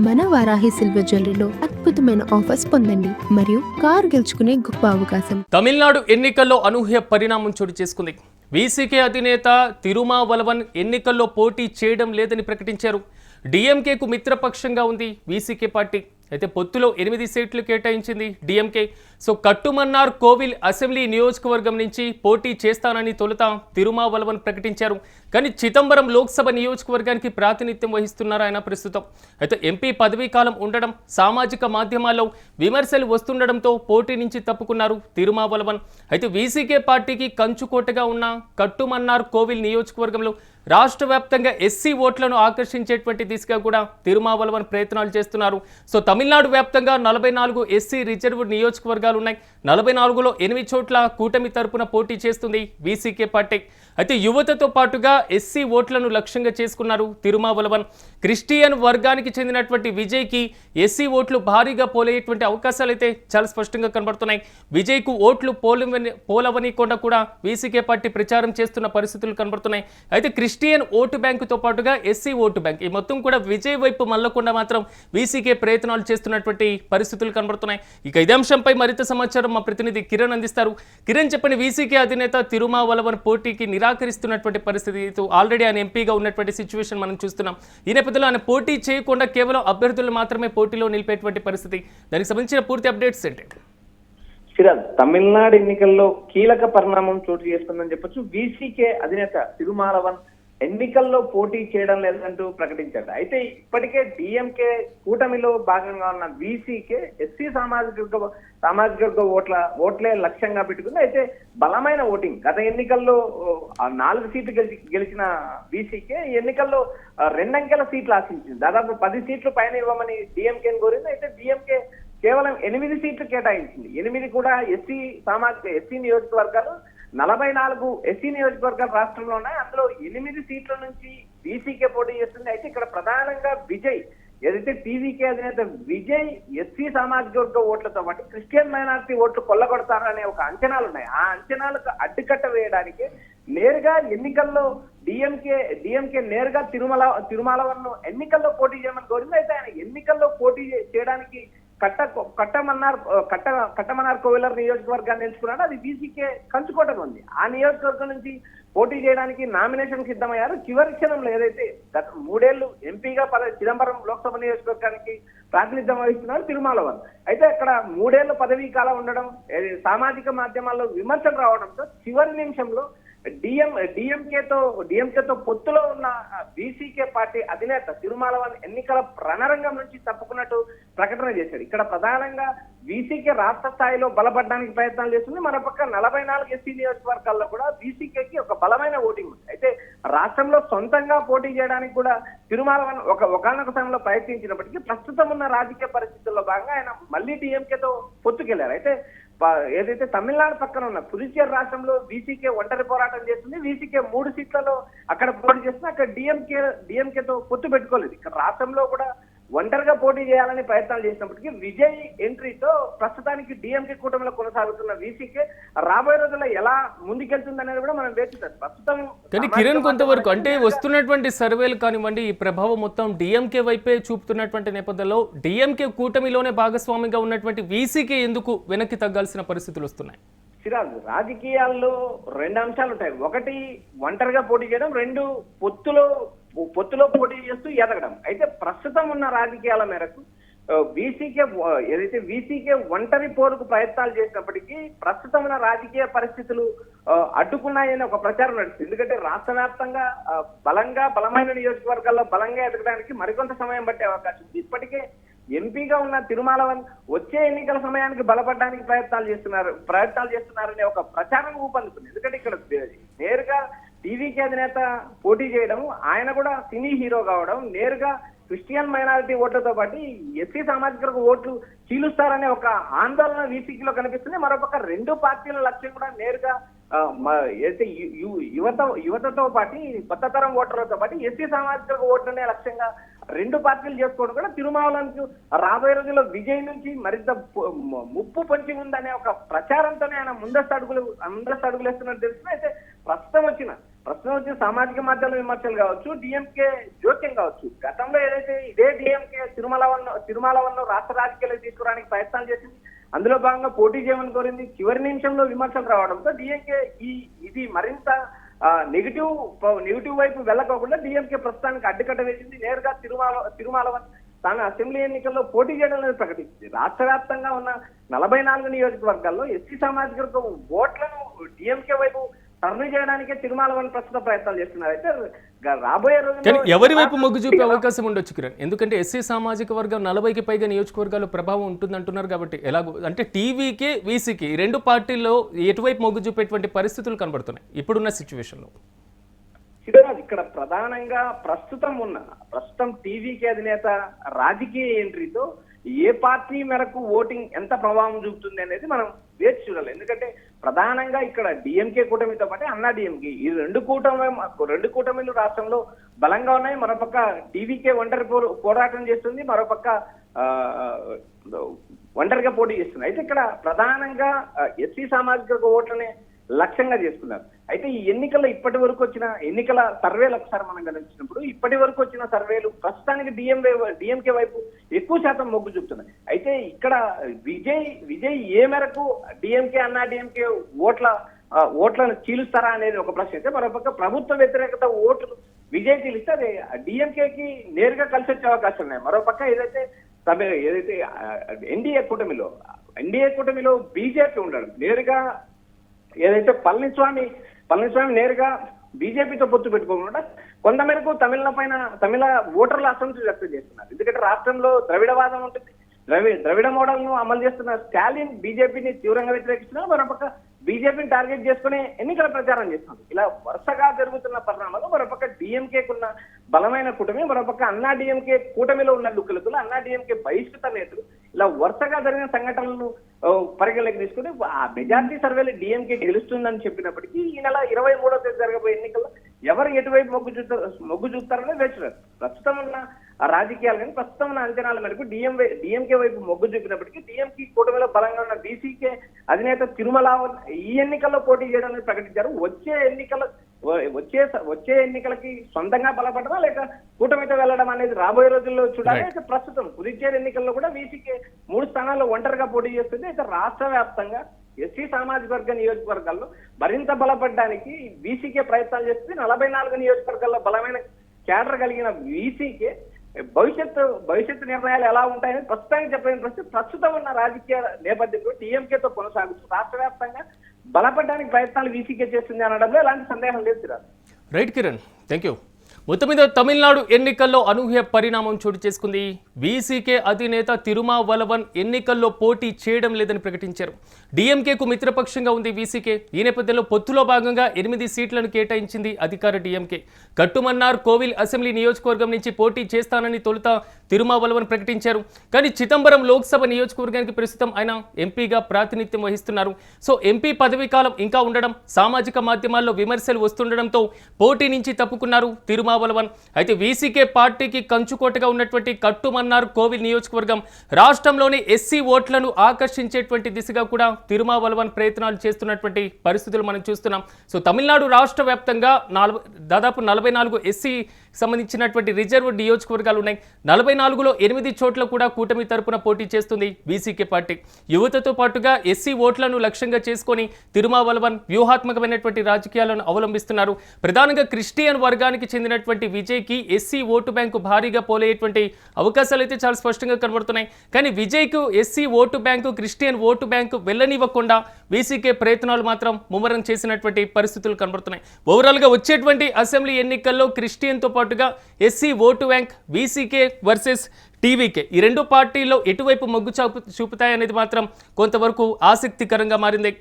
మన వారాహి సిల్వర్ జ్యువెలరీలో అద్భుతమైన ఆఫర్స్ పొందండి మరియు కారు గెలుచుకునే గొప్ప అవకాశం. తమిళనాడు ఎన్నికల్లో అనూహ్య పరిణామం చోటు చేసుకుంది. వీసీకే అధినేత తిరుమావలవన్ ఎన్నికల్లో పోటీ చేయడం లేదని ప్రకటించారు. డిఎంకేకు మిత్రపక్షంగా ఉంది వీసీకే పార్టీ. అయితే పొత్తులో 8 సీట్లు కేటాయించింది డిఎంకే. సో కట్టుమన్నార్ కోవిల్ అసెంబ్లీ నియోజకవర్గం నుంచి పోటీ చేస్తానని తొలుత తిరుమావలవన్ ప్రకటించారు. కానీ చిదంబరం లోక్సభ నియోజకవర్గానికి ప్రాతినిధ్యం వహిస్తున్నారు ఆయన ప్రస్తుతం. అయితే ఎంపీ పదవీ కాలం ఉండడం, సామాజిక మాధ్యమాల్లో విమర్శలు వస్తుండడంతో పోటీ నుంచి తప్పుకున్నారు తిరుమావలవన్. అయితే వీసీకే పార్టీకి కంచుకోటగా ఉన్న కట్టుమన్నార్ కోవిల్ నియోజకవర్గంలో రాష్ట్ర వ్యాప్తంగా ఎస్సీ ఓట్లను ఆకర్షించేటువంటి దిశగా కూడా తిరుమావలవన్ ప్రయత్నాలు చేస్తున్నారు. సో తమిళనాడు వ్యాప్తంగా 44 ఎస్సీ రిజర్వ్డ్ నియోజకవర్గాలు ఉన్నాయి. 44లో 8 చోట్ల కూటమి తరపున పోటీ చేస్తుంది వీసీకే పార్టీ. అయితే యువతతో పాటుగా ఎస్సీ ఓట్లను లక్ష్యంగా చేసుకున్నారు తిరుమావలవన్. క్రిస్టియన్ వర్గానికి చెందినటువంటి విజయ్కి ఎస్సీ ఓట్లు భారీగా పోలేటువంటి అవకాశాలు అయితే చాలా స్పష్టంగా కనబడుతున్నాయి. విజయ్కు ఓట్లు పోలవనీకుండా కూడా వీసీకే పార్టీ ప్రచారం చేస్తున్న పరిస్థితులు కనబడుతున్నాయి. అయితే క్రిస్టియన్ ఓటు బ్యాంకుతో పాటుగా ఎస్సీ ఓటు బ్యాంక్ ఈ మొత్తం కూడా విజయ్ వైపు మళ్ళకుండా మాత్రం వీసీకే ప్రయత్నాలు చేస్తున్నటువంటి పరిస్థితులు కనబడుతున్నాయి. ఇక ఇదే అంశంపై మరింత సమాచారం మా ప్రతినిధి కిరణ్ అందిస్తారు. కిరణ్, చెప్పండి, వీసీకే అధినేత తిరుమావలవన్ పోటీకి నిరాకరిస్తున్నటువంటి పరిస్థితి, ఆల్రెడీ ఆయన ఎంపీగా ఉన్నటువంటి సిచ్యువేషన్ మనం చూస్తున్నాం. ఈ నేపథ్యంలో ఆయన పోటీ చేయకుండా కేవలం అభ్యర్థులు మాత్రమే పోటీలో నిలిపేటువంటి పరిస్థితి. దానికి సంబంధించిన పూర్తి అప్డేట్స్ ఏంటి? తమిళనాడు ఎన్నికల్లో కీలక పరిణామం చోటు చేసుకుందని చెప్పొచ్చు. వీసీకే అధినేత తిరుమావలవన్ ఎన్నికల్లో పోటీ చేయడం లేదంటూ ప్రకటించారు. అయితే ఇప్పటికే డిఎంకే కూటమిలో భాగంగా ఉన్న వీసీకే ఎస్సీ సామాజిక వర్గ ఓట్లే లక్ష్యంగా పెట్టుకుంది. అయితే బలమైన ఓటింగ్ గత ఎన్నికల్లో 4 సీట్లు గెలిచిన వీసీకే ఈ ఎన్నికల్లో 2 అంకెల సీట్లు ఆశించింది. దాదాపు 10 సీట్లు పైన ఇవ్వమని డిఎంకేని కోరింది. అయితే డిఎంకే కేవలం 8 సీట్లు కేటాయించింది. 8 కూడా ఎస్సీ నియోజకవర్గాలు. 44 ఎస్సీ నియోజకవర్గాలు రాష్ట్రంలో ఉన్నాయి. అందులో 8 సీట్ల నుంచి వీసీకే పోటీ చేస్తుంది. అయితే ఇక్కడ ప్రధానంగా విజయ్, ఏదైతే టీవీకే అధినేత విజయ్ ఎస్సీ సామాజిక వర్గ ఓట్లతో పాటు క్రిస్టియన్ మైనారిటీ ఓట్లు కొల్లగొడతారనే ఒక అంచనాలు ఉన్నాయి. ఆ అంచనాలకు అడ్డుకట్ట వేయడానికి నేరుగా ఎన్నికల్లో డిఎంకే నేరుగా తిరుమావలవన్ ఎన్నికల్లో పోటీ చేయమని కోరింది. అయితే ఆయన ఎన్నికల్లో పోటీ చేయడానికి కట్టమన్నార్ కోవిలర్ నియోజకవర్గాన్ని ఎంచుకున్నాడు. అది వీసీకే కంచుకోటగా ఉంది. ఆ నియోజకవర్గం నుంచి పోటీ చేయడానికి నామినేషన్ సిద్ధమయ్యారు. చివరి క్షణంలో ఏదైతే గత 3 ఏళ్లు ఎంపీగా చిదంబరం లోక్సభ నియోజకవర్గానికి ప్రాతినిధ్యం వహిస్తున్నారు తిరుమావలవన్. అయితే అక్కడ 3 ఏళ్ల పదవీ కాలం ఉండడం, సామాజిక మాధ్యమాల్లో విమర్శలు రావడంతో చివరి నిమిషంలో డిఎంకేతో పొత్తులో ఉన్న వీసీకే పార్టీ అధినేత తిరుమావలవన్ ఎన్నికల రణరంగం నుంచి తప్పుకున్నట్టు ప్రకటన చేశారు. ఇక్కడ ప్రధానంగా వీసీకే రాష్ట్ర స్థాయిలో బలపడడానికి ప్రయత్నాలు చేస్తుంది. మరోపక్క 44 ఎస్సీ నియోజకవర్గాల్లో కూడా వీసీకేకి ఒక బలమైన ఓటింగ్ ఉంది. అయితే రాష్ట్రంలో సొంతంగా పోటీ చేయడానికి కూడా తిరుమావలవన్ ఒకనొక సమయంలో ప్రయత్నించినప్పటికీ ప్రస్తుతం ఉన్న రాజకీయ పరిస్థితుల్లో భాగంగా ఆయన మళ్ళీ డిఎంకేతో పొత్తుకెళ్లారు. అయితే ఏదైతే తమిళనాడు పక్కన ఉన్న పుదుచ్చేరి రాష్ట్రంలో వీసీకే ఒంటరి పోరాటం చేస్తుంది. వీసీకే 3 సీట్లలో అక్కడ పోటీ చేస్తుంది. అక్కడ డిఎంకేతో పొత్తు పెట్టుకోలేదు. ఇక్కడ రాష్ట్రంలో కూడా ఒంటరిగా పోటీ చేయాలని ప్రయత్నాలు చేసినప్పటికీ విజయ్ ఎంట్రీతో ప్రస్తుతానికి డిఎంకే కూటమిలో కొనసాగుతున్న వీసీకే రాబోయే రోజుల్లో ఎలా ముందుకెళ్తుంది అనేది కూడా మనం వేచుతాం. ప్రస్తుతం కానీ కిరణ్, కొంతవరకు అంటే వస్తున్నటువంటి సర్వేలు కానివ్వండి, ఈ ప్రభావం మొత్తం డిఎంకే వైపే చూపుతున్నటువంటి నేపథ్యంలో డిఎంకే కూటమిలోనే భాగస్వామిగా ఉన్నటువంటి వీసీకే ఎందుకు వెనక్కి తగ్గాల్సిన పరిస్థితులు వస్తున్నాయి? రాజకీయాల్లో 2 అంశాలు ఉంటాయి. ఒకటి ఒంటరిగా పోటీ చేయడం, 2 పొత్తులో పోటీ చేస్తూ ఎదగడం. అయితే ప్రస్తుతం ఉన్న రాజకీయాల మేరకు వీసీకే ఒంటరి పోరుకు ప్రయత్నాలు చేసినప్పటికీ ప్రస్తుతం ఉన్న రాజకీయ పరిస్థితులు అడ్డుకున్నాయని ఒక ప్రచారం నడుస్తుంది. ఎందుకంటే రాష్ట్ర వ్యాప్తంగా బలమైన నియోజకవర్గాల్లో బలంగా ఎదగడానికి మరికొంత సమయం పట్టే అవకాశం ఉంది. ఇప్పటికే ఎంపీగా ఉన్న తిరుమావలవన్ వచ్చే ఎన్నికల సమయానికి బలపడడానికి ప్రయత్నాలు చేస్తున్నారనే ఒక ప్రచారం ఊపందుకుంది. ఎందుకంటే ఇక్కడ నేరుగా టీవీకే అధినేత పోటీ చేయడం, ఆయన కూడా సినీ హీరో కావడం, నేరుగా క్రిస్టియన్ మైనారిటీ ఓట్లతో పాటు ఎస్సీ సామాజిక ఓట్లు చీలుస్తారనే ఒక ఆందోళన వీసీకేలో కనిపిస్తుంది. మరోపక్క 2 పార్టీల లక్ష్యం కూడా నేరుగా అయితే యువతతో పాటు కొత్త తరం ఓటర్లతో పాటు ఎస్సీ సామాజిక ఓట్లనే లక్ష్యంగా 2 పార్టీలు చేసుకోవడం కూడా తిరుమావలవన్కు రాబోయే రోజుల్లో విజయ్ నుంచి మరింత ముప్పు పొంచి ఉందనే ఒక ప్రచారంతోనే ఆయన ముందస్తు అడుగులు వేస్తున్నట్టు తెలుస్తుంది. అయితే ప్రస్తుతం వచ్చిన ప్రశ్న వచ్చి సామాజిక మాధ్యమ విమర్శలు కావచ్చు, డిఎంకే జోక్యం కావచ్చు. గతంలో ఏదైతే ఇదే డిఎంకే తిరుమలవన్ను రాష్ట్ర రాజకీయాలకు తీసుకురావడానికి ప్రయత్నాలు చేసింది, అందులో భాగంగా పోటీ చేయమని కోరింది. చివరి నిమిషంలో విమర్శలు రావడంతో డిఎంకే ఇది మరింత నెగిటివ్ వైపు వెళ్ళకోకుండా డిఎంకే ప్రస్తుతానికి అడ్డుకట్ట వేసింది. నేరుగా తిరుమలవన్ తాను అసెంబ్లీ ఎన్నికల్లో పోటీ చేయడం అనేది ప్రకటించింది. రాష్ట్ర వ్యాప్తంగా ఉన్న 44 నియోజకవర్గాల్లో ఎస్సీ సామాజిక వర్గం ఓట్లను డిఎంకే వైపు టర్న్ చేయడానికే తిరుమలవన్ ప్రస్తుత ప్రయత్నాలు చేస్తున్నారు. అయితే రాబోయే కానీ రోజుల్లో ఎవరి వైపు మొగ్గు చూపే అవకాశం ఉండొచ్చు కిరణ్, ఎందుకంటే ఎస్సీ సామాజిక వర్గం 40కి పైగా నియోజకవర్గాల్లో ప్రభావం ఉంటుంది అంటున్నారు కాబట్టి ఎలాగో అంటే టీవీకి వీసీకి ఈ రెండు పార్టీల్లో ఎటువైపు మొగ్గు చూపేటువంటి పరిస్థితులు కనబడుతున్నాయి ఇప్పుడున్న సిచ్యువేషన్లో? శ్రీరాజ్, ఇక్కడ ప్రధానంగా ప్రస్తుతం టీవీకి అధినేత రాజకీయ ఎంట్రీతో ఏ పార్టీ మేరకు ఓటింగ్ ఎంత ప్రభావం చూపుతుంది అనేది మనం వేచి చూడాలి. ఎందుకంటే ప్రధానంగా ఇక్కడ డిఎంకే కూటమితో పాటు అన్నా డిఎంకే ఈ రెండు కూటమిలు రాష్ట్రంలో బలంగా ఉన్నాయి. మరోపక్క టీవీకే ఒంటరి పోరాటం చేస్తుంది, మరోపక్క ఒంటరిగా పోటీ చేస్తుంది. అయితే ఇక్కడ ప్రధానంగా ఎస్సీ సామాజిక ఓట్లనే లక్ష్యంగా చేసుకున్నారు. అయితే ఈ ఎన్నికల్లో ఇప్పటి వరకు వచ్చిన ఎన్నికల సర్వేలు ఒకసారి మనం గమనించినప్పుడు ఇప్పటి వరకు వచ్చిన సర్వేలు ప్రస్తుతానికి డిఎంకే వైపు ఎక్కువ శాతం మొగ్గు చూపుతున్నాయి. అయితే ఇక్కడ విజయ్ ఏ మేరకు డిఎంకే అన్నా డిఎంకే ఓట్లను చీలుస్తారా అనేది ఒక ప్రశ్న అయితే, మరోపక్క ప్రభుత్వ వ్యతిరేకత ఓట్లు విజయ్ చీలిస్తే అది డిఎంకేకి నేరుగా కలిసి వచ్చే అవకాశం ఉన్నాయి. మరోపక్క ఏదైతే ఎన్డీఏ కూటమిలో బీజేపీ ఉండడం, నేరుగా ఏదైతే పళనిస్వామి నేరుగా బీజేపీతో పొత్తు పెట్టుకోకుండా కొంతమేరకు తమిళ ఓటర్ల అసంతృప్తి వ్యక్తం చేస్తున్నారు. ఎందుకంటే రాష్ట్రంలో ద్రవిడవాదం ఉంటుంది, ద్రవిడ మోడల్ ను అమలు చేస్తున్న స్టాలిన్ బీజేపీని తీవ్రంగా వ్యతిరేకిస్తున్నారు. మరోపక్క బీజేపీని టార్గెట్ చేసుకుని ఎన్నికల ప్రచారం చేస్తున్నారు. ఇలా వరుసగా జరుగుతున్న పరిణామాలు మరోపక్క డిఎంకేకున్న బలమైన కూటమి, మరోపక్క అన్నా డిఎంకే కూటమిలో ఉన్న లుక్కులకులు అన్నా డిఎంకే బహిష్కృత నేతలు, ఇలా వరుసగా జరిగిన సంఘటనలను పరిగణలోకి తీసుకుని ఆ మెజార్టీ సర్వేలు డిఎంకే గెలుస్తుందని చెప్పినప్పటికీ ఈ నెల 23వ తేదీ జరగబోయే ఎన్నికల్లో ఎవరు ఎటువైపు మొగ్గు చూస్తారనే వేస్తున్నారు. ప్రస్తుతం ఉన్న రాజకీయాలు కానీ ప్రస్తుతం ఉన్న అంచనాల మేరకు డిఎంకే వైపు మొగ్గు చూపినప్పటికీ డిఎంకే కూటమిలో బలంగా ఉన్న బీసీకే అధినేత తిరుమలవన్ ఈ ఎన్నికల్లో పోటీ చేయడానికి ప్రకటించారు. వచ్చే ఎన్నికలకి సొంతంగా బలపడడం లేక కూటమితో వెళ్ళడం అనేది రాబోయే రోజుల్లో చూడాలి. అయితే ప్రస్తుతం పుదుచ్చేరి ఎన్నికల్లో కూడా వీసీకే 3 స్థానాల్లో ఒంటరిగా పోటీ చేస్తుంది. అయితే రాష్ట్ర వ్యాప్తంగా ఎస్సీ సామాజిక వర్గ నియోజకవర్గాల్లో మరింత బలపడడానికి వీసీకే ప్రయత్నాలు చేస్తుంది. 44 నియోజకవర్గాల్లో బలమైన క్యాడర్ కలిగిన వీసీకే భవిష్యత్తు నిర్ణయాలు ఎలా ఉంటాయని ప్రస్తుతానికి చెప్పలేని పరిస్థితి ప్రస్తుతం ఉన్న రాజకీయ నేపథ్యంలో టీఎంకేతో కొనసాగుతూ రాష్ట్ర వ్యాప్తంగా బలపడడానికి ప్రయత్నాలు వీసీకే చేస్తుంది అనడంలో ఎలాంటి సందేహం లేదు. Right Kiran, thank you. మొత్తం మీద తమిళనాడు ఎన్నికల్లో అనూహ్య పరిణామం చోటు చేసుకుంది. వీసీకే అధినేత తిరుమావలవన్ ఎన్నికల్లో పోటీ చేయడం లేదని ప్రకటించారు. డిఎంకేకు మిత్రపక్షంగా ఉంది వీసీకే. ఈ నేపథ్యంలో పొత్తులో భాగంగా 8 సీట్లను కేటాయించింది అధికార డిఎంకే. కట్టుమన్నార్ కోవిల్ అసెంబ్లీ నియోజకవర్గం నుంచి పోటీ చేస్తానని తొలుత తిరుమావలవన్ ప్రకటించారు. కానీ చిదంబరం లోక్సభ నియోజకవర్గానికి ప్రస్తుతం ఆయన ఎంపీగా ప్రాతినిధ్యం వహిస్తున్నారు. సో ఎంపీ పదవీ కాలం ఇంకా ఉండడం, సామాజిక మాధ్యమాల్లో విమర్శలు వస్తుండడంతో పోటీ నుంచి తప్పుకున్నారు తిరుమావలవన్. అయితే వీసీకే పార్టీకి కంచుకోటగా ఉన్నటువంటి కట్టుమన్నార్ కోవిల్ నియోజకవర్గం రాష్ట్రంలోని ఎస్సీ ఓట్లను ఆకర్షించేటువంటి దిశగా కూడా తిరుమావలవన్ ప్రయత్నాలు చేస్తున్నటువంటి పరిస్థితులు మనం చూస్తున్నాం. సో తమిళనాడు రాష్ట్ర వ్యాప్తంగా దాదాపు 44 ఎస్సీ సంబంధించినటువంటి రిజర్వ్ నియోజకవర్గాలు ఉన్నాయి. 44లో 8 చోట్ల కూడా కూటమి తరపున పోటీ చేస్తుంది వీసీకే పార్టీ. యువతతో పాటుగా ఎస్సీ ఓట్లను లక్ష్యంగా చేసుకొని తిరుమావలవన్ వ్యూహాత్మకమైనటువంటి రాజకీయాలను అవలంబిస్తున్నారు. ప్రధానంగా క్రిస్టియన్ వర్గానికి చెందినటువంటి విజయ్కి ఎస్సీ ఓటు బ్యాంకు భారీగా పోలేటువంటి అవకాశాలు అయితే చాలా స్పష్టంగా కనబడుతున్నాయి. కానీ విజయ్కు SC vote bank, Christian vote bank వెళ్ళనివ్వకుండా వీసీకే ప్రయత్నాలు మాత్రం ముమ్మరం చేసినటువంటి పరిస్థితులు కనబడుతున్నాయి. ఓవరాల్గా వచ్చేటువంటి అసెంబ్లీ ఎన్నికల్లో క్రిస్టియన్తో పాటుగా SC vote bank VCK versus TVK ఈ రెండు పార్టీల్లో ఎటువైపు మొగ్గు చూపుతాయనేది మాత్రం కొంతవరకు ఆసక్తికరంగా మారింది.